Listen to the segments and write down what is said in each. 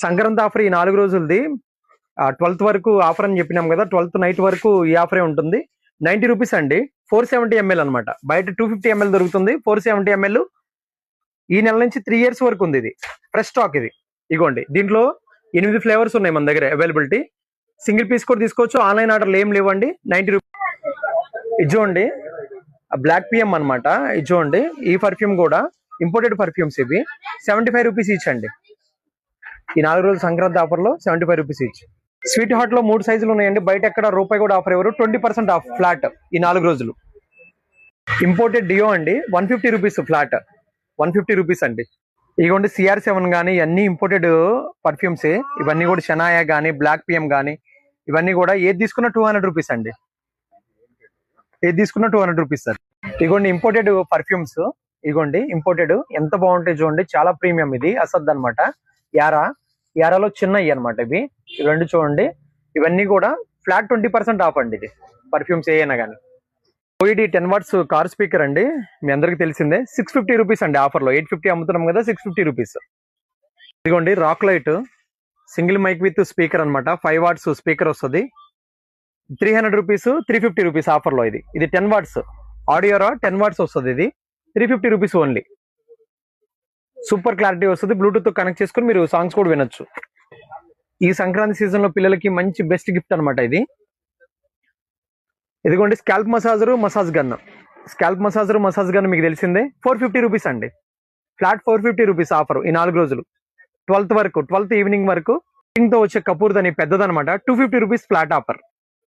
Sankranti offer ఈ 4 రోజులది 12th వరకు offer అని చెప్పినాం కదా. 12th నైట్ వరకు ఈ ఆఫరే ఉంటుంది. 90 రూపీస్ అండి. 470 ml అనమాట. బయట 250 ml దొరుకుతుంది. 470 ml ఈ నెల నుంచి 3 years వరకు ఉంది. ఇది ఫ్రెష్ స్టాక్. ఇది ఇగోండి, దీంట్లో 8 ఫ్లేవర్స్ ఉన్నాయి మన దగ్గర అవైలబిలిటీ. సింగిల్ పీస్ కూడా తీసుకోవచ్చు. ఆన్లైన్ ఆర్డర్లు ఏం లేవండి. 90 రూపీస్. ఇది చూడండి, బ్లాక్ పిఎం అనమాట. ఇది చూడండి, ఈ పర్ఫ్యూమ్ కూడా ఇంపోర్టెడ్ పర్ఫ్యూమ్స్. ఇవి 75 రూపీస్ ఈచ్ అండి. ఈ 4 రోజుల సంక్రాంతి ఆఫర్ లో 75 రూపీస్ ఈచ్. స్వీట్ హార్ట్ లో 3 సైజులు ఉన్నాయండి. బయట ఎక్కడ రూపాయి కూడా ఆఫర్ ఎవరు. 20% ఆఫ్ ఫ్లాట్ ఈ 4 రోజులు. ఇంపోర్టెడ్ డియో అండి, 150 రూపీస్ ఫ్లాట్. 150 రూపీస్ అండి. ఇదిగోండి CR7 కానీ అన్ని ఇంపోర్టెడ్ పర్ఫ్యూమ్స్. ఇవన్నీ కూడా షనాయా కానీ బ్లాక్ పిఎం కానీ ఇవన్నీ కూడా ఏది తీసుకున్నా 200 రూపీస్ అండి. ఏది తీసుకున్నా 200 రూపీస్ సార్. ఇదిగోండి ఇంపోర్టెడ్ పర్ఫ్యూమ్స్. ఇదిగోండి ఇంపోర్టెడ్ ఎంత బాగుంటాయి చూడండి. చాలా ప్రీమియం. ఇది అసద్ అనమాట. యారాలో చిన్నవి అనమాట ఇవి. ఇవన్నీ చూడండి, ఇవన్నీ కూడా ఫ్లాట్ 20% ఆఫ్ అండి. ఇది పర్ఫ్యూమ్స్ ఏమైనా కానీ. ఓయిడి 10 watts కార్ స్పీకర్ అండి, మీ అందరికి తెలిసిందే. 650 రూపీస్ అండి ఆఫర్ లో. 850 అమ్ముతున్నాం కదా, 650 రూపీస్. ఇదిగోండి rock light single mic with speaker అనమాట. 5 watts స్పీకర్ వస్తుంది. 300 రూపీస్, 350 రూపీస్ ఆఫర్ లో. ఇది 10 watts ఆడియో రా 10 watts వస్తుంది. ఇది 350 రూపీస్ ఓన్లీ. సూపర్ క్లారిటీ వస్తుంది. బ్లూటూత్ కనెక్ట్ చేసుకుని మీరు సాంగ్స్ కూడా వినొచ్చు. ఈ సంక్రాంతి సీజన్ లో పిల్లలకి మంచి బెస్ట్ గిఫ్ట్ అనమాట ఇది. ఇదిగోండి scalp massage gun. Scalp massage gun మీకు తెలిసిందే. 450 రూపీస్ అండి. ఫ్లాట్ 450 రూపీస్ ఆఫర్ ఈ 4 రోజులు. 12th వరకు, 12th ఈవినింగ్ వరకు. తో వచ్చే కపూర్ దాని పెద్దదనమాట. 250 రూపీస్ ఫ్లాట్ ఆఫర్.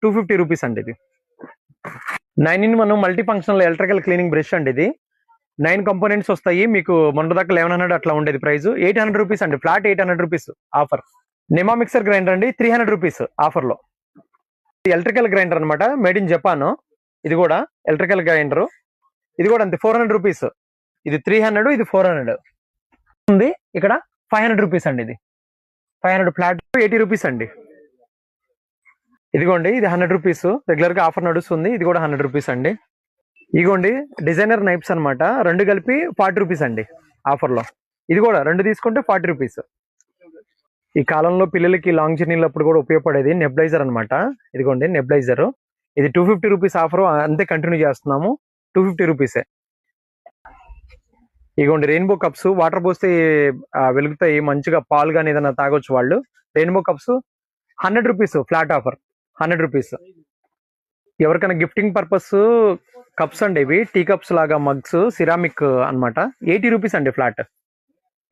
250 రూపీస్ అండి. ఇది 9-in-1 multi functional electrical cleaning brush అండి. ఇది 9 కంపోనెంట్స్ వస్తాయి. మీకు మొన్న దాకా 1100 అట్లా ఉండేది ప్రైస్. 800 రూపీస్ అండి. Flat 800 rupees offer. నిమా మిక్సర్ గ్రైండర్ అండి, 300 రూపీస్ ఆఫర్ లో. ఎలక్ట్రికల్ గ్రైండర్ అనమాట, మేడ్ ఇన్ జపాన్. ఇది కూడా ఎలక్ట్రికల్ గ్రైండర్. ఇది కూడా అంతే, 400 రూపీస్. ఇది 300, ఇది 400 ఉంది. ఇక్కడ 500 రూపీస్ అండి. ఇది 500 ఫ్లాట్ 80 రూపీస్ అండి. ఇదిగోండి, ఇది 100 రూపీస్. రెగ్యులర్ గా ఆఫర్ నడుస్తుంది. ఇది కూడా 100 రూపీస్ అండి. ఇదిగోండి డిజైనర్ నైఫ్స్ అనమాట. 2 కలిపి 40 రూపీస్ అండి ఆఫర్ లో. ఇది కూడా 2 తీసుకుంటే 40 రూపీస్. ఈ కాలంలో పిల్లలకి లాంగ్ జర్నీలు అప్పుడు కూడా ఉపయోగపడేది నెబ్లైజర్ అనమాట. ఇదిగోండి నెబ్లైజర్. ఇది 250 రూపీస్ ఆఫర్. అంతే కంటిన్యూ చేస్తున్నాము. 250 రూపీసే. ఇదిగోండి రెయిన్బో కప్స్. వాటర్ పోస్తే వెలుగుతాయి మంచిగా. పాలు కానీ ఏదైనా తాగొచ్చు వాళ్ళు. Rainbow cups 100 rupees flat offer. 100 rupees. ఎవరికైనా గిఫ్టింగ్ పర్పస్ కప్స్ అండి. ఇవి టీ కప్స్ లాగా మగ్స్, సిరామిక్ అనమాట. 80 రూపీస్ అండి ఫ్లాట్.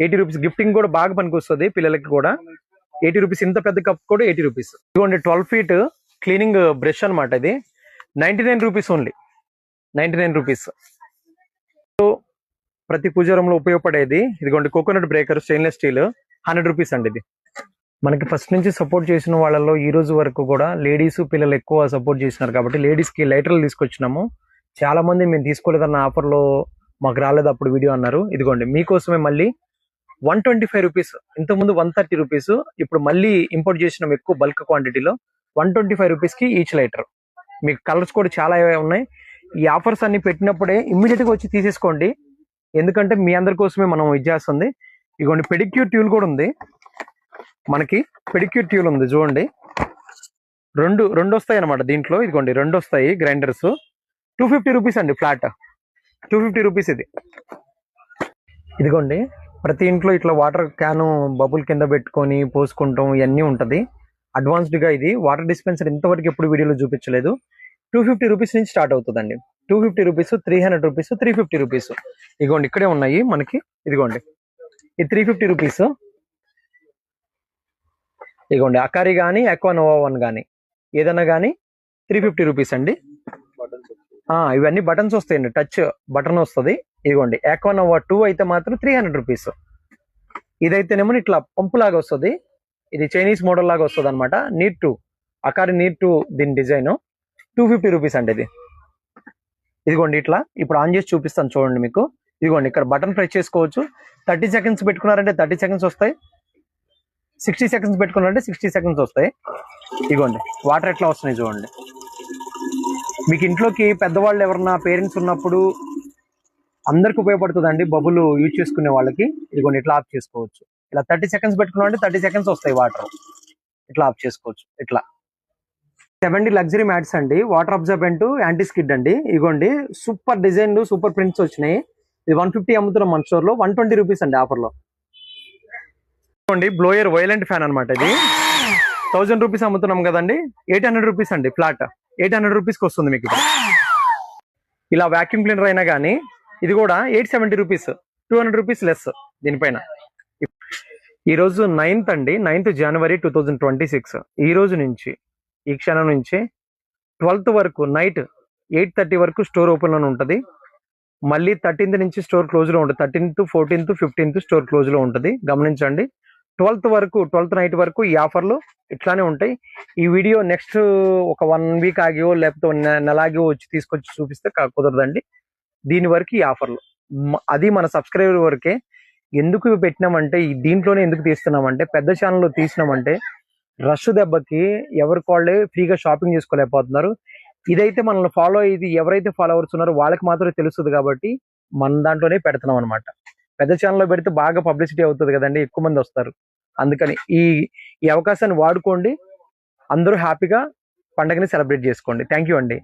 80 రూపీస్. గిఫ్టింగ్ కూడా బాగా పనికొస్తుంది పిల్లలకి కూడా. 80 రూపీస్. ఇంత పెద్ద కప్ కూడా 80 రూపీస్. ఇదిగోండి 12 feet క్లీనింగ్ బ్రష్ అనమాట. ఇది 99 రూపీస్ ఓన్లీ. 99 రూపీస్. ప్రతి పూజారంలో ఉపయోగపడేది. ఇదిగోండి coconut breaker stainless steel 100 rupees అండి. ఇది మనకి ఫస్ట్ నుంచి సపోర్ట్ చేసిన వాళ్ళలో ఈ రోజు వరకు కూడా లేడీస్ పిల్లలు ఎక్కువ సపోర్ట్ చేసినారు కాబట్టి లేడీస్ కి లైటర్లు తీసుకొచ్చినాము. చాలా మంది మేము తీసుకోలేదన్న ఆఫర్లో మాకు రాలేదు అప్పుడు వీడియో అన్నారు. ఇదిగోండి మీకోసమే మళ్ళీ 125 రూపీస్. ఇంతకుముందు 130 రూపీస్. ఇప్పుడు మళ్ళీ ఇంపోర్ట్ చేసినాం ఎక్కువ బల్క్ క్వాంటిటీలో. 125 రూపీస్ కి ఈచ్ లైటర్. మీకు కలర్స్ కూడా చాలా ఉన్నాయి. ఈ ఆఫర్స్ అన్ని పెట్టినప్పుడే ఇమ్మీడియట్ గా వచ్చి తీసేసుకోండి. ఎందుకంటే మీ అందరి కోసమే మనం ఇచ్చేస్తుంది. ఇదిగోండి పెడిక్యూర్ ట్యూల్ కూడా ఉంది మనకి. పెడిక్యూర్ ట్యూల్ ఉంది చూడండి. రెండు వస్తాయి అనమాట దీంట్లో. ఇదిగోండి 2 వస్తాయి గ్రైండర్స్. 250 రూపీస్ అండి ఫ్లాట్. 250 రూపీస్ ఇది. ఇదిగోండి ప్రతి ఇంట్లో ఇట్లా వాటర్ క్యాను బబుల్ కింద పెట్టుకొని పోసుకుంటాం ఇవన్నీ ఉంటది. అడ్వాన్స్డ్ గా ఇది వాటర్ డిస్పెన్సర్ ఇంతవరకు ఎప్పుడు వీడియోలో చూపించలేదు. 250 రూపీస్ నుంచి స్టార్ట్ అవుతుందండి. 250 రూపీస్, 300 రూపీస్, 350 రూపీస్. ఇదిగోండి ఇక్కడే ఉన్నాయి మనకి. ఇదిగోండి ఇది 350 రూపీస్. ఇదిగోండి అకారి కానీ అక్వానోవా 1 కానీ ఏదైనా కానీ 350 రూపీస్ అండి. ఇవన్నీ బటన్స్ వస్తాయండి. టచ్ బటన్ వస్తుంది. ఇదిగోండి అక్వానోవా 2 అయితే మాత్రం 300 రూపీస్. ఇదైతేనేమో ఇట్లా పంపు లాగా వస్తుంది. ఇది చైనీస్ మోడల్ లాగా వస్తుంది అనమాట. నీట్ 2 అకారి నీట్ 2 దీని డిజైన్ 250 రూపీస్ అండి. ఇది ఇదిగోండి ఇట్లా ఇప్పుడు ఆన్ చేసి చూపిస్తాను చూడండి మీకు. ఇదిగోండి ఇక్కడ బటన్ ప్రెస్ చేసుకోవచ్చు. 30 సెకండ్స్ పెట్టుకున్నారంటే 30 సెకండ్స్ వస్తాయి. 60 సెకండ్స్ పెట్టుకున్నారంటే 60 సెకండ్స్ వస్తాయి. ఇదిగోండి వాటర్ ఎట్లా వస్తున్నాయి చూడండి. మీకు ఇంట్లోకి పెద్దవాళ్ళు ఎవరన్నా పేరెంట్స్ ఉన్నప్పుడు అందరికి ఉపయోగపడుతుందండి. బబుల్ యూజ్ చేసుకునే వాళ్ళకి ఇదిగోండి ఇట్లా ఆఫ్ చేసుకోవచ్చు. ఇలా 30 సెకండ్స్ పెట్టుకున్నాం అంటే 30 సెకండ్స్ వస్తాయి వాటర్. ఇట్లా ఆఫ్ చేసుకోవచ్చు. ఇట్లా 70 లగ్జరీ మ్యాట్స్ అండి, వాటర్ అబ్జర్బెంట్, యాంటీ స్కిడ్ అండి. ఇగోండి సూపర్ డిజైన్, సూపర్ ప్రింట్స్ వచ్చినాయి. ఇది 150 అమ్ముతున్నాం మన స్టోర్ లో, 120 రూపీస్ అండి ఆఫర్ లో. బ్లోయర్ వైలెంట్ ఫ్యాన్ అనమాట. ఇది 1000 రూపీస్ అమ్ముతున్నాం కదండి, 800 రూపీస్ అండి ఫ్లాట్. 800 రూపీస్కి వస్తుంది మీకు. ఇలా వాక్యూమ్ క్లీనర్ అయినా కానీ ఇది కూడా 870 రూపీస్, 200 రూపీస్ లెస్ దీనిపైన. ఈ రోజు 9th అండి, 9th జనవరి 2026. ఈ రోజు నుంచి, ఈ క్షణం నుంచి 12th వరకు నైట్ 8:30 వరకు స్టోర్ ఓపెన్ లోనే ఉంటుంది. మళ్ళీ 13th నుంచి స్టోర్ క్లోజ్ లో ఉంటుంది. 13th, 14th, 15th store close లో ఉంటుంది. గమనించండి. 12th వరకు, 12th నైట్ వరకు ఈ ఆఫర్లు ఇట్లానే ఉంటాయి. ఈ వీడియో నెక్స్ట్ ఒక 1 వీక్ ఆగియో లేకపోతే నెల ఆగియో వచ్చి తీసుకొచ్చి చూపిస్తే కుదరదండి. దీని వరకు ఈ ఆఫర్లు, అది మన సబ్స్క్రైబర్ వరకే. ఎందుకు పెట్టినామంటే, దీంట్లోనే ఎందుకు తీస్తున్నామంటే, పెద్ద ఛానల్లో తీసినామంటే రష్ దెబ్బకి ఎవరికి వాళ్ళే ఫ్రీగా షాపింగ్ చేసుకోలేకపోతున్నారు. ఇదైతే మనల్ని ఫాలో అయ్యి ఎవరైతే ఫాలోవర్స్ ఉన్నారో వాళ్ళకి మాత్రమే తెలుస్తుంది కాబట్టి మన దాంట్లోనే పెడుతున్నాం అనమాట. పెద్ద ఛానల్లో పెడితే బాగా పబ్లిసిటీ అవుతుంది కదండి, ఎక్కువ మంది వస్తారు. అందుకని ఈ అవకాశాన్ని వాడుకోండి. అందరూ హ్యాపీగా పండగని సెలబ్రేట్ చేసుకోండి. థ్యాంక్ యూ అండి.